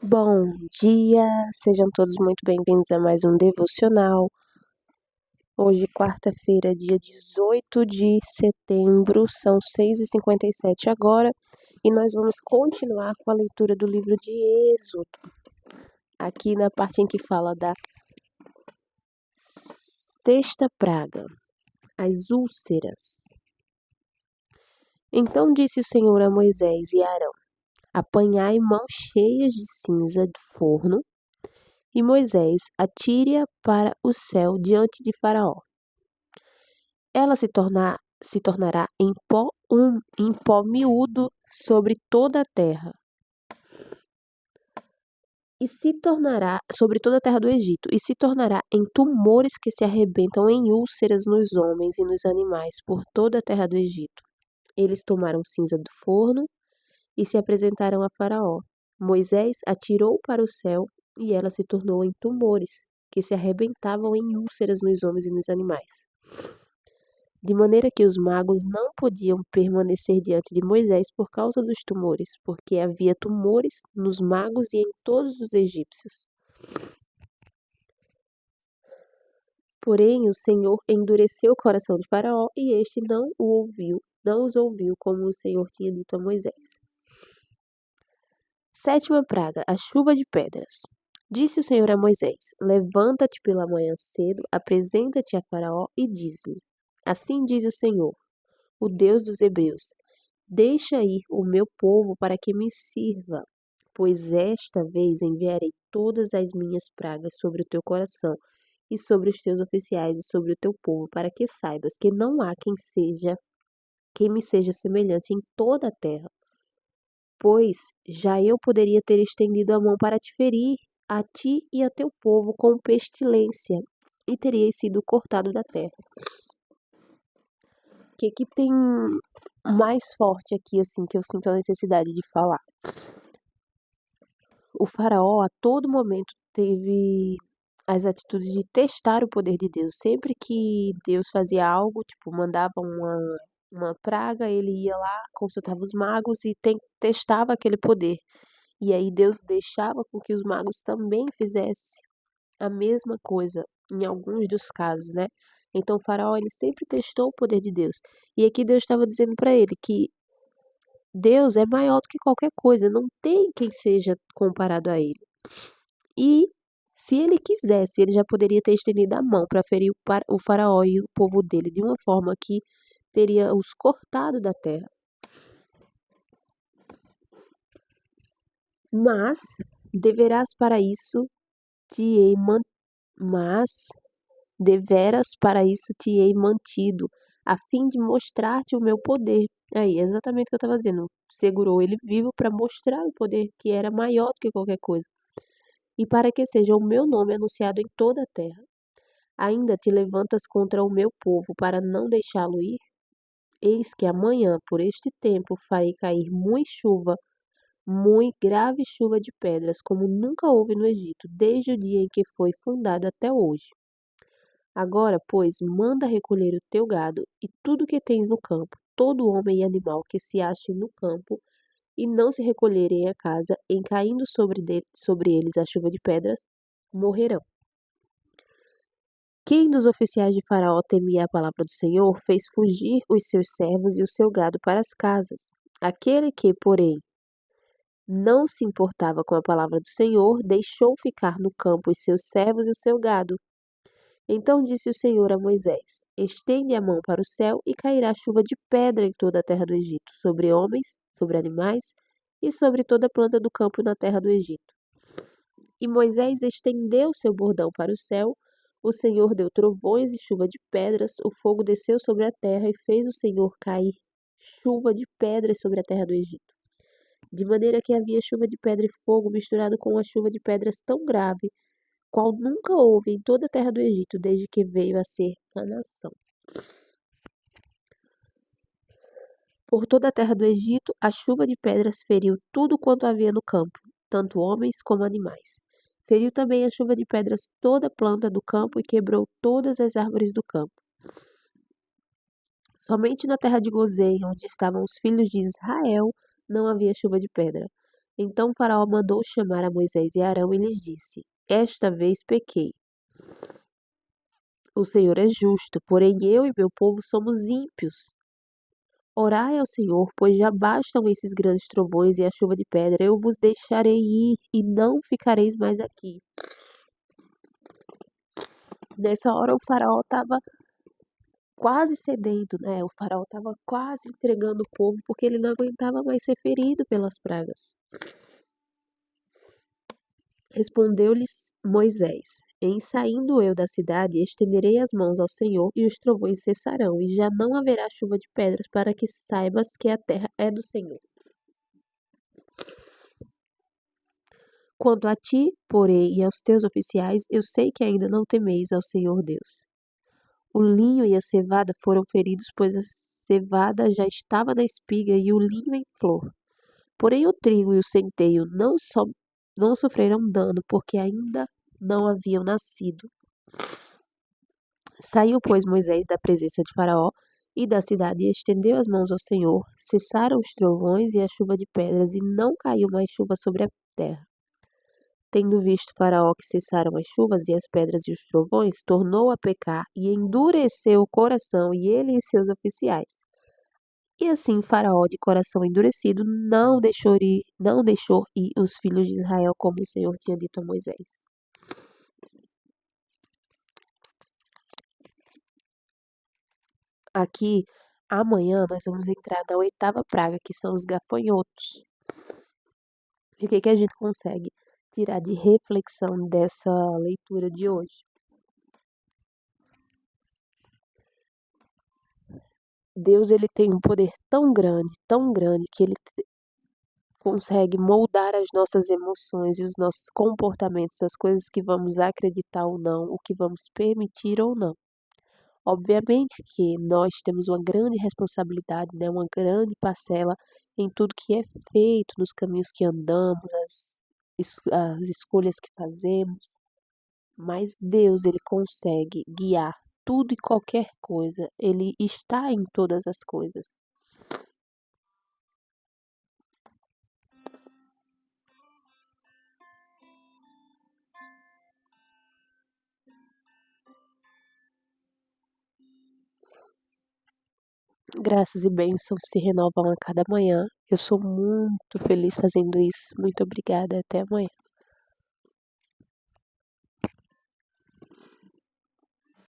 Bom dia, sejam todos muito bem-vindos a mais um devocional. Hoje, quarta-feira, dia 18 de setembro, são 6h57 agora, e nós vamos continuar com a leitura do livro de Êxodo, aqui na parte em que fala da sexta praga, as úlceras. Então disse o Senhor a Moisés e a Arão: apanhai mãos cheias de cinza do forno, e Moisés atire-a para o céu diante de Faraó. Ela se tornará em pó miúdo sobre toda a terra, e se tornará sobre toda a terra do Egito, e se tornará em tumores que se arrebentam em úlceras nos homens e nos animais por toda a terra do Egito. Eles tomaram cinza do forno e se apresentaram a Faraó. Moisés atirou para o céu e ela se tornou em tumores que se arrebentavam em úlceras nos homens e nos animais. De maneira que os magos não podiam permanecer diante de Moisés por causa dos tumores, porque havia tumores nos magos e em todos os egípcios. Porém, o Senhor endureceu o coração de Faraó e este não os ouviu como o Senhor tinha dito a Moisés. Sétima praga, a chuva de pedras. Disse o Senhor a Moisés: levanta-te pela manhã cedo, apresenta-te a Faraó e diz-lhe: assim diz o Senhor, o Deus dos Hebreus: deixa ir o meu povo para que me sirva, pois esta vez enviarei todas as minhas pragas sobre o teu coração e sobre os teus oficiais e sobre o teu povo, para que saibas que não há quem me seja semelhante em toda a terra. Pois já eu poderia ter estendido a mão para te ferir, a ti e a teu povo com pestilência, e terias sido cortado da terra. O que tem mais forte aqui, assim, que eu sinto a necessidade de falar? O Faraó, a todo momento, teve as atitudes de testar o poder de Deus. Sempre que Deus fazia algo, tipo, mandava uma praga, ele ia lá, consultava os magos e testava aquele poder. E aí Deus deixava com que os magos também fizessem a mesma coisa, em alguns dos casos, né? Então o Faraó, ele sempre testou o poder de Deus. E aqui Deus estava dizendo para ele que Deus é maior do que qualquer coisa, não tem quem seja comparado a ele. E se ele quisesse, ele já poderia ter estendido a mão para ferir o Faraó e o povo dele de uma forma que teria os cortado da terra. Mas deveras para isso te hei mantido, a fim de mostrar-te o meu poder. Aí, exatamente o que eu estava dizendo. Segurou ele vivo para mostrar o poder que era maior do que qualquer coisa. E para que seja o meu nome anunciado em toda a terra. Ainda te levantas contra o meu povo para não deixá-lo ir? Eis que amanhã, por este tempo, farei cair muito grave chuva de pedras, como nunca houve no Egito, desde o dia em que foi fundado até hoje. Agora, pois, manda recolher o teu gado e tudo que tens no campo, todo homem e animal que se ache no campo, e não se recolherem a casa, em caindo sobre eles a chuva de pedras, morrerão. Quem dos oficiais de Faraó temia a palavra do Senhor fez fugir os seus servos e o seu gado para as casas. Aquele que, porém, não se importava com a palavra do Senhor, deixou ficar no campo os seus servos e o seu gado. Então disse o Senhor a Moisés: estende a mão para o céu e cairá chuva de pedra em toda a terra do Egito, sobre homens, sobre animais e sobre toda planta do campo na terra do Egito. E Moisés estendeu seu bordão para o céu, o Senhor deu trovões e chuva de pedras, o fogo desceu sobre a terra e fez o Senhor cair chuva de pedras sobre a terra do Egito. De maneira que havia chuva de pedra e fogo misturado com a chuva de pedras tão grave, qual nunca houve em toda a terra do Egito, desde que veio a ser a nação. Por toda a terra do Egito, a chuva de pedras feriu tudo quanto havia no campo, tanto homens como animais. Feriu também a chuva de pedras toda a planta do campo e quebrou todas as árvores do campo. Somente na terra de Gozém, onde estavam os filhos de Israel, não havia chuva de pedra. Então Faraó mandou chamar a Moisés e Arão e lhes disse: Esta vez pequei. O Senhor é justo, porém eu e meu povo somos ímpios. Orai ao Senhor, pois já bastam esses grandes trovões e a chuva de pedra. Eu vos deixarei ir e não ficareis mais aqui. Nessa hora o faraó estava quase cedendo, né? O faraó estava quase entregando o povo porque ele não aguentava mais ser ferido pelas pragas. Respondeu-lhes Moisés: Em saindo eu da cidade, estenderei as mãos ao Senhor, e os trovões cessarão, e já não haverá chuva de pedras, para que saibas que a terra é do Senhor. Quanto a ti, porém, e aos teus oficiais, eu sei que ainda não temeis ao Senhor Deus. O linho e a cevada foram feridos, pois a cevada já estava na espiga e o linho em flor. Porém o trigo e o centeio não sofreram dano, porque ainda não haviam nascido. Saiu, pois, Moisés da presença de Faraó e da cidade e estendeu as mãos ao Senhor. Cessaram os trovões e a chuva de pedras, e não caiu mais chuva sobre a terra. Tendo visto Faraó que cessaram as chuvas e as pedras e os trovões, tornou a pecar e endureceu o coração, e ele e seus oficiais. E assim Faraó, de coração endurecido, não deixou ir os filhos de Israel, como o Senhor tinha dito a Moisés. Aqui, amanhã, nós vamos entrar na 8ª praga, que são os gafanhotos. E o que a gente consegue tirar de reflexão dessa leitura de hoje? Deus, ele tem um poder tão grande, que ele consegue moldar as nossas emoções e os nossos comportamentos, as coisas que vamos acreditar ou não, o que vamos permitir ou não. Obviamente que nós temos uma grande responsabilidade, né, uma grande parcela em tudo que é feito, nos caminhos que andamos, as escolhas que fazemos, mas Deus, ele consegue guiar tudo e qualquer coisa, ele está em todas as coisas. Graças e bênçãos se renovam a cada manhã. Eu sou muito feliz fazendo isso. Muito obrigada. Até amanhã.